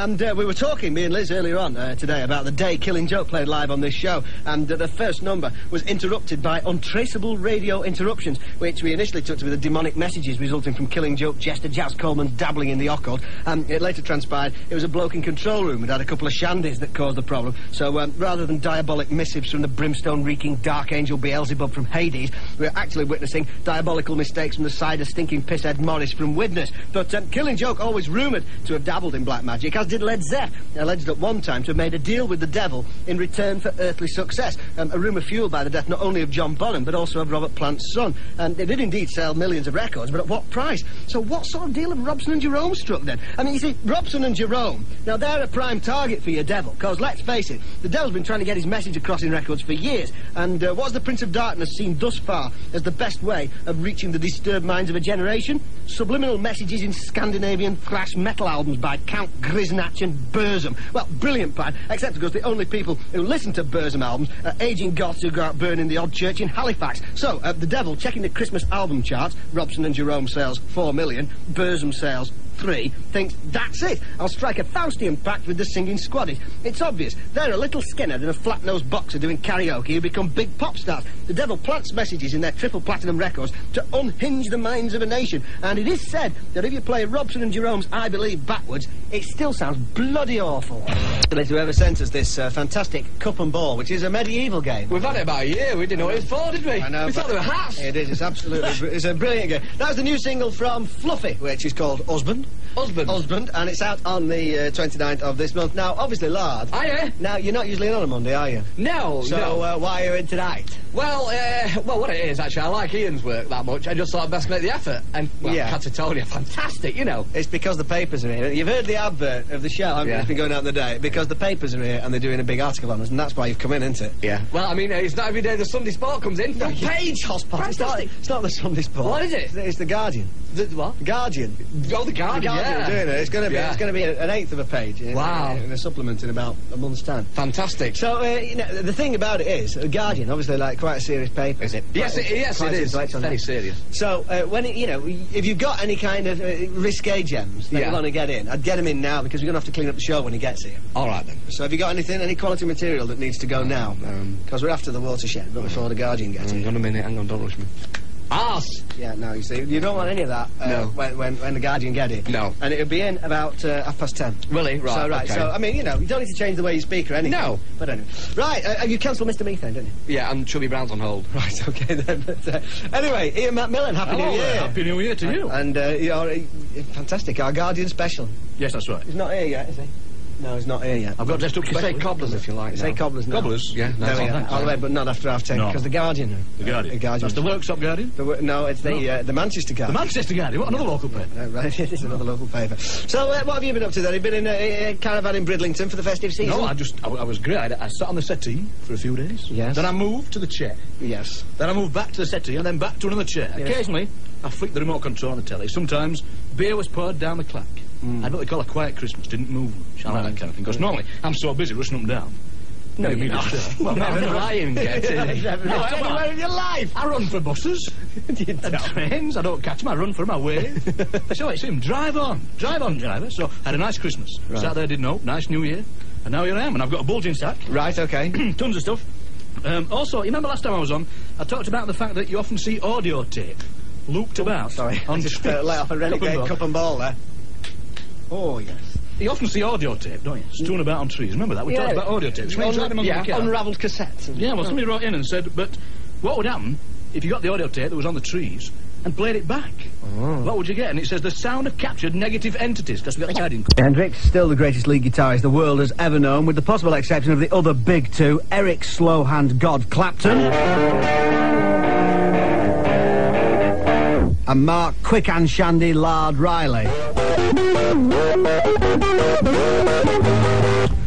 And we were talking, me and Liz, earlier on today about the day Killing Joke played live on this show, and the first number was interrupted by untraceable radio interruptions, which we initially took to be the demonic messages resulting from Killing Joke jester Jazz Coleman dabbling in the occult. It later transpired it was a bloke in control room who'd had a couple of shandies that caused the problem. So rather than diabolic missives from the brimstone-reeking dark angel Beelzebub from Hades, we're actually witnessing diabolical mistakes from the cider-stinking pisshead Morris from Widnes. But Killing Joke, always rumoured to have dabbled in black magic, as did Led Zepp, alleged at one time to have made a deal with the devil in return for earthly success. A rumour fuelled by the death not only of John Bonham, but also of Robert Plant's son. And they did indeed sell millions of records, but at what price? So what sort of deal have Robson and Jerome struck then? I mean, you see, Robson and Jerome, now they're a prime target for your devil, because let's face it, the devil's been trying to get his message across in records for years, and what's the Prince of Darkness seen thus far as the best way of reaching the disturbed minds of a generation? Subliminal messages in Scandinavian thrash metal albums by Count Grisnatch and Burzum. Well, brilliant plan, except because the only people who listen to Burzum albums are aging goths who go out burning the odd church in Halifax. So, the devil, checking the Christmas album charts, Robson and Jerome sales 4 million, Burzum sales 3, thinks, that's it, I'll strike a Faustian pact with the singing squaddies. It's obvious, they're a little skinner than a flat-nosed boxer doing karaoke who become big pop stars. The devil plants messages in their triple platinum records to unhinge the minds of a nation, and it is said that if you play Robson and Jerome's I Believe backwards, it still sounds bloody awful. Whoever sent us this fantastic cup and ball, which is a medieval game. We've had it about a year, we didn't know what it was for, did we? I know, we thought they were hats. It is, it's absolutely, it's a brilliant game. That was the new single from Fluffy, which is called Husband. Husband, and it's out on the 29th of this month. Now, obviously, Lard. Are you? Now, you're not usually in on a Monday, are you? No, so, no. Why are you in tonight? Well, what it is, actually, I like Ian's work that much. I just thought I'd best make the effort. And, well, yeah. Catatonia, fantastic, you know. It's because the papers are here. You've heard the advert of the show, haven't you? It's been going out in the day. Because the papers are here and they're doing a big article on us, and that's why you've come in, isn't it? Yeah. Well, I mean, it's not every day the Sunday Sport comes in. No, Page Hospital. It's not the Sunday Sport. What is it? It's the Guardian. The what? The Guardian. Oh, the Guardian, are doing it. It's going to be an eighth of a page. Wow. In a supplement in about a month's time. Fantastic. So, you know, the thing about it is, the Guardian, obviously, like, quite a serious paper. Is it? Yes, it is. It's very serious. So, when it, you know, if you've got any kind of risque gems that you want to get in, I'd get them in now, because we're going to have to clean up the show when he gets here. All right, then. So, have you got anything, any quality material that needs to go now? Because we're after the watershed, not before the Guardian gets here. Hang on a minute, hang on, don't rush me. Arse! Yeah, no, you see, you don't want any of that no. when the Guardian get it. No. And it'll be in about 10:30. Really? Right, So, I mean, you know, you don't need to change the way you speak or anything. No. But anyway. Right, you cancelled Mr. Methane, didn't you? Yeah, and Chubby Brown's on hold. Right, okay then. But, anyway, Ian Mcmillan, Happy New Year. Happy New Year to you. And you're fantastic, our Guardian special. Yes, that's right. He's not here yet, is he? No, he's not here yet. I've got dressed up You say cobblers if you like. Say cobblers now. Cobblers? Yeah, No, that's all the way, but not after half 10, No. because the Guardian. The Guardian. That's the workshop Guardian? No, it's the Manchester Guardian. The Manchester Guardian? What, another local paper? Right, it is another local paper. So, what have you been up to then? You've been in a caravan in Bridlington for the festive season? No, I was great. I sat on the settee for a few days. Yes. Then I moved to the chair. Yes. Then I moved back to the settee and then back to another chair. Yes. Occasionally, I flicked the remote control on the telly. Sometimes, beer was poured down the clack. I had what they call a quiet Christmas, didn't move much. I like that kind of thing, because normally I'm so busy rushing up and down. No, you're not. Well, never lying, get it. Never anywhere in your life. I run for buses and trains. I don't catch them, I run for them, I wave. So it's him, drive on, driver. So I had a nice Christmas. Right. Sat there, did no, nice New Year. And now here I am, and I've got a bulging sack. Right, okay. Tons of stuff. Also, you remember last time I was on, I talked about the fact that you often see audio tape looped about. Sorry, I just let off a renegade cup and ball there. Oh, yes. You often see audio tape, don't you? Strewn about on trees. Remember that? We talked about audio tapes. Unravelled cassettes. Yeah, well, somebody wrote in and said, but what would happen if you got the audio tape that was on the trees and played it back? Oh. What would you get? And it says the sound of captured negative entities. Because we got the Guardian. Hendrix, still the greatest lead guitarist the world has ever known, with the possible exception of the other big two, Eric Slowhand God Clapton and Mark Quick and Shandy Lard Riley.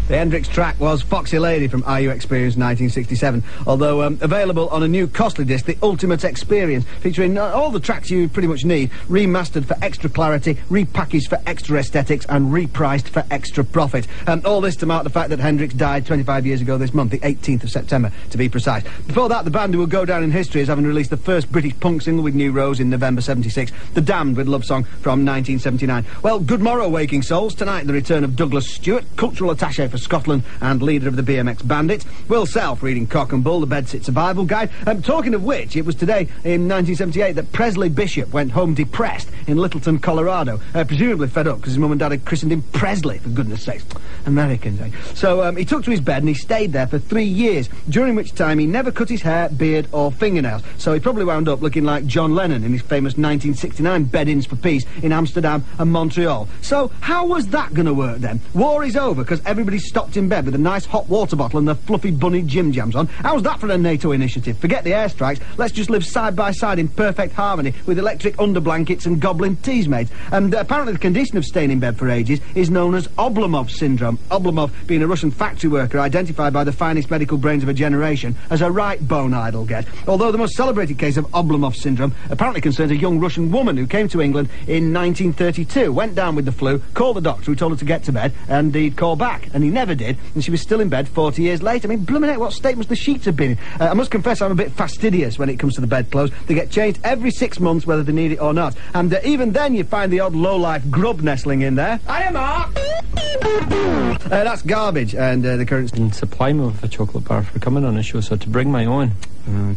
They Hendrix track was Foxy Lady from Are You Experienced 1967, although available on a new costly disc, The Ultimate Experience, featuring all the tracks you pretty much need, remastered for extra clarity, repackaged for extra aesthetics, and repriced for extra profit. All this to mark the fact that Hendrix died 25 years ago this month, the 18th of September, to be precise. Before that, the band will go down in history as having released the first British punk single with New Rose in November 76, The Damned with Love Song from 1979. Well, good morrow, Waking Souls. Tonight, the return of Duglas Stewart, cultural attaché for Scotland and leader of the BMX Bandits. Will Self reading Cock and Bull, the Bedsit Survival Guide. Talking of which, it was today in 1978 that Presley Bishop went home depressed in Littleton, Colorado, presumably fed up because his mum and dad had christened him Presley, for goodness sakes. Americans, eh? So he took to his bed and he stayed there for 3 years, during which time he never cut his hair, beard or fingernails. So he probably wound up looking like John Lennon in his famous 1969 Bed-ins for Peace in Amsterdam and Montreal. So how was that going to work then? War is over because everybody stopped in bed with a nice hot water bottle and their fluffy bunny Jim Jams on. How's that for a NATO initiative? Forget the airstrikes. Let's just live side by side in perfect harmony with electric underblankets and goblin teasmates. And apparently the condition of staying in bed for ages is known as Oblomov syndrome. Oblomov being a Russian factory worker identified by the finest medical brains of a generation as a right bone idle get. Although the most celebrated case of Oblomov syndrome apparently concerns a young Russian woman who came to England in 1932, went down with the flu, called the doctor who told her to get to bed, and he'd call back, and he never did, and she was still in bed 40 years later. I mean, blooming heck, what state must the sheets have been in? I must confess I'm a bit fastidious when it comes to the bedclothes. They get changed every 6 months, whether they need it or not, and even then you find the odd low-life grub nestling in there. Hiya, Mark! That's garbage, and the current... And supply me with a chocolate bar for coming on the show, so to bring my own.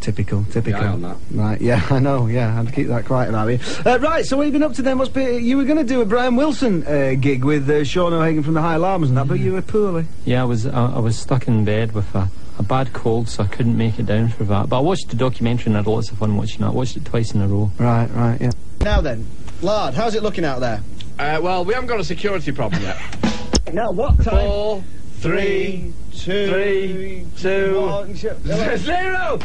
Typical. Yeah, on that. Right, yeah, I know, yeah, I had to keep that quiet about me. Right, so what have you been up to then? You were going to do a Brian Wilson gig with Sean O'Hagan from the High Llamas and that, but you were poorly. Yeah, I was stuck in bed with a bad cold, so I couldn't make it down for that. But I watched the documentary and I had lots of fun watching it. I watched it twice in a row. Right, yeah. Now then, Lard, how's it looking out there? Well, we haven't got a security problem yet. Now, what time? 4, 3, 2, 1, 0.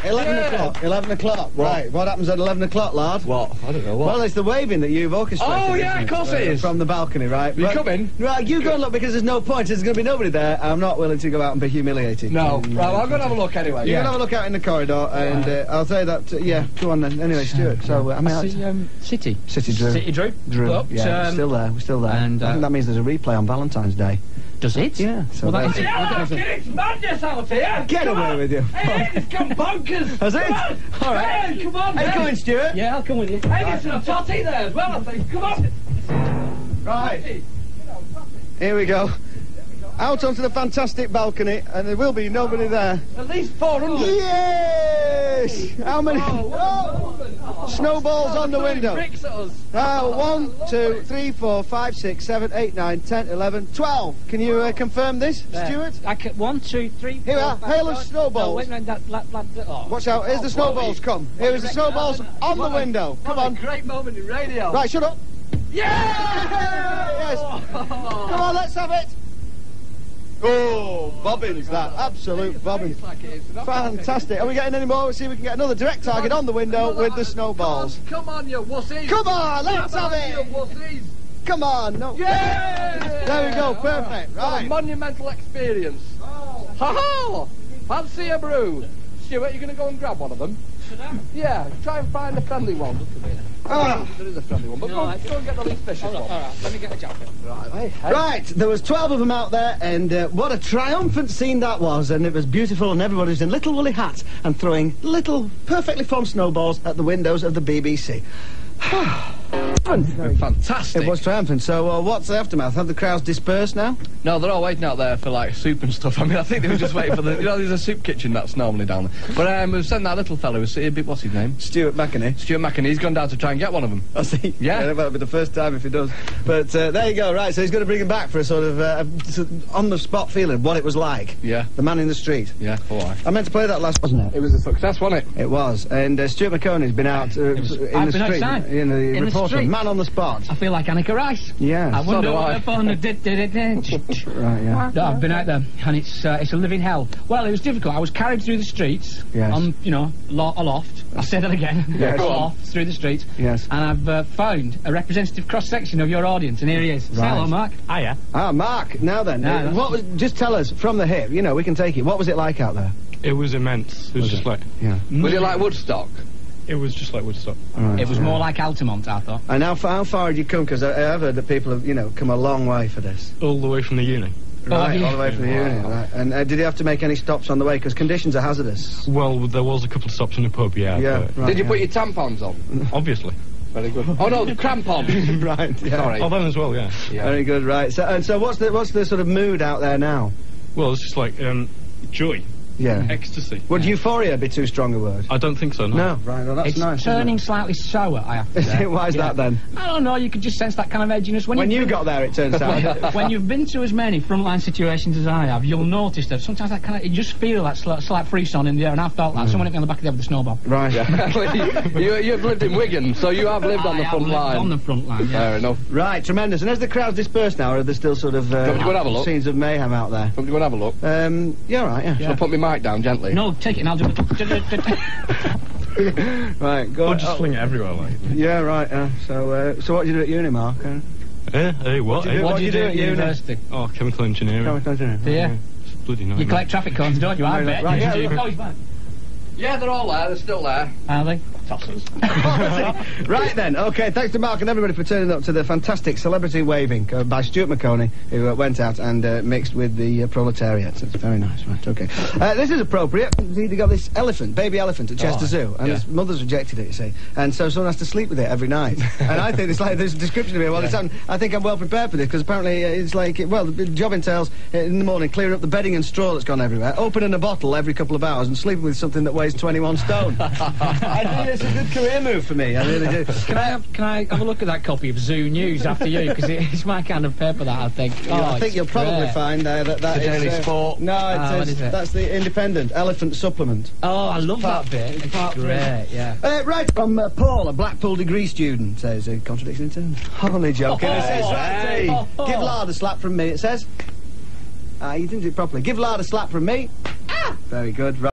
11 o'clock. 11 o'clock. What? Right. What happens at 11 o'clock, Lard? What? I don't know what. Well, it's the waving that you've orchestrated. Oh, yeah, of course it is. From the balcony, right? You coming? Right, you go and look because there's no point. There's going to be nobody there. I'm not willing to go out and be humiliated. No. Right, I'm going to have a look anyway. You're going to have a look out in the corridor, and I'll say that, yeah, go on then. Anyway, Stuart, so, I mean... City. City Drew. City Drew. But, yeah, we're still there. And, I think that means there's a replay on Valentine's Day. Does it? Yeah. So well, that is It's madness out here! Get away with you. Hey, it's gone bonkers! Has it? All right. Hey, come on, Hey, mate. come in, Stuart. Yeah, I'll come with you. Hey, there's some totty there as well, I think. Come on! Right. Here we go. Out onto the fantastic balcony, and there will be nobody there. At least 400. Yes! How many? Snowballs on the window. Bricks at us. 1, 2, 3, 4, 5, 6, 7, 8, 9, 10, 11, 12. Can you confirm this, Stuart? 1, 2, 3, 4, Here we are, 5, hail of 6. snowballs. No, wait a minute, Watch out, here's the snowballs, come. Here is the snowballs on the window. Come on. Great moment in radio. Right, shut up. Yes! Come on, let's have it. Oh, bobbins, that. Absolute bobbins. Fantastic. Are we getting any more? We'll see if we can get another direct target on the window with the snowballs. Come on, you wussies. Come on, let's have You it. wussies. Come on. No. Yeah! There we go, perfect. What a Right. monumental experience. Ha-ha! Fancy a brew. Stuart, you going to go and grab one of them? Yeah, try and find a friendly one. There is a friendly one, but go and get the least vicious one. All right, let me get a jacket. Right, there was 12 of them out there, and what a triumphant scene that was, and it was beautiful, and everybody was in little woolly hats and throwing little, perfectly formed snowballs at the windows of the BBC. Fantastic. It was triumphant. So, what's the aftermath? Have the crowds dispersed now? No, they're all waiting out there for, like, soup and stuff. I mean, I think they were just waiting for the... You know, there's a soup kitchen that's normally down there. But, we've sent that little fellow who's... What's his name? Stuart Maconie. Stuart Maconie. He's gone down to try and get one of them. I see. Yeah. That'll be the first time if he does. But, there you go. Right, so he's going to bring him back for a sort of, on-the-spot feeling of what it was like. Yeah. The man in the street. Yeah, all right. I meant to play that last, wasn't it? It was a success, wasn't it? It was. And, Stuart Maconie's been out in the I've been street. outside. In the In the reporter. street. man on the spot. I feel like Annika Rice. Yes. I wonder do what I. the phone did. Right, yeah. No, I've been out there, and it's a living hell. Well, it was difficult. I was carried through the streets Yes. on, you know, aloft. I'll say that again. Yes. Go on. Aloft through the streets. Yes. And I've found a representative cross-section of your audience, and here he is. Say Right. hello, Mark. Hiya. Ah, Mark, now then, No, that's- what was, just tell us, from the hip, you know, we can take it, what was it like out there? It was immense. It was just like... Yeah. Was it like Woodstock? It was just like Woodstock. Right, It was right. more like Altamont, I thought. And how far had you come? Because I've heard that people have, you know, come a long way for this. All the way from the uni. Right, yeah. all the way from the union, right. And did you have to make any stops on the way? Because conditions are hazardous. Well, there was a couple of stops in the pub, yeah. Yeah, but right, Did you yeah. put your tampons on? obviously. Very good. Oh no, the crampons. Right, yeah. Sorry. Oh, them as well, yeah. Yeah. Very good, right. So, and so what's the sort of mood out there now? Well, it's just like, joy. Yeah. Ecstasy. Would euphoria be too strong a word? I don't think so, no. No, right, well, that's It's nice. isn't turning it? slightly sour, I have to Is say. it? Why is that then? I don't know, you could just sense that kind of edginess. When you got there, it turns out. When you've been through as many frontline situations as I have, you'll notice that sometimes that kind of, you just feel that slight frisson in the air, and I felt that. Someone hit me on the back of the head with a snowball. Right. You've lived in Wigan, so you have lived on the I have front lived line. on the front line, yeah. Fair enough. Right, tremendous. And as the crowd's dispersed now, are there still sort of you want to go and have a look? scenes of mayhem out there? Come to go and have a look. Yeah, right, yeah. I'll put my mic down gently. No, take it and I'll do it. Right, go Or on. just fling it everywhere, like. Yeah, right, so what do you do at uni, Mark? Hey, what? do you What do you do at at uni? university? Oh, chemical engineering. Do you? It's bloody nice. You collect traffic cones, don't you? I Right, bet. right, You yeah, do. right. Oh, he's back. Yeah, they're all there. They're still there. Are they? Right then, okay, thanks to Mark and everybody for turning up to the fantastic Celebrity Waving by Stuart Maconie, who went out and mixed with the proletariat. It's very nice, right, okay. This is appropriate. They got this elephant, baby elephant at Chester Zoo, and his mother's rejected it, you see, and so someone has to sleep with it every night. And I think it's like, there's a description of it, well, it's I think I'm well prepared for this, because apparently it's like, well, the job entails, in the morning, clearing up the bedding and straw that's gone everywhere, opening a bottle every couple of hours, and sleeping with something that weighs 21 stone. I think it's a good career move for me, I really do. Can I have a look at that copy of Zoo News after you? Because it's my kind of paper, that, I think. I think you'll probably find that is... The Daily Sport. No, what is it? that's the Independent Elephant Supplement. Oh, I love that bit. It's great, yeah. Right, from Paul, a Blackpool degree student, says a contradiction in terms. Holy joking. It says, right, give Lard a slap from me, it says. You didn't do it properly. Give Lard a slap from me. Very good, right.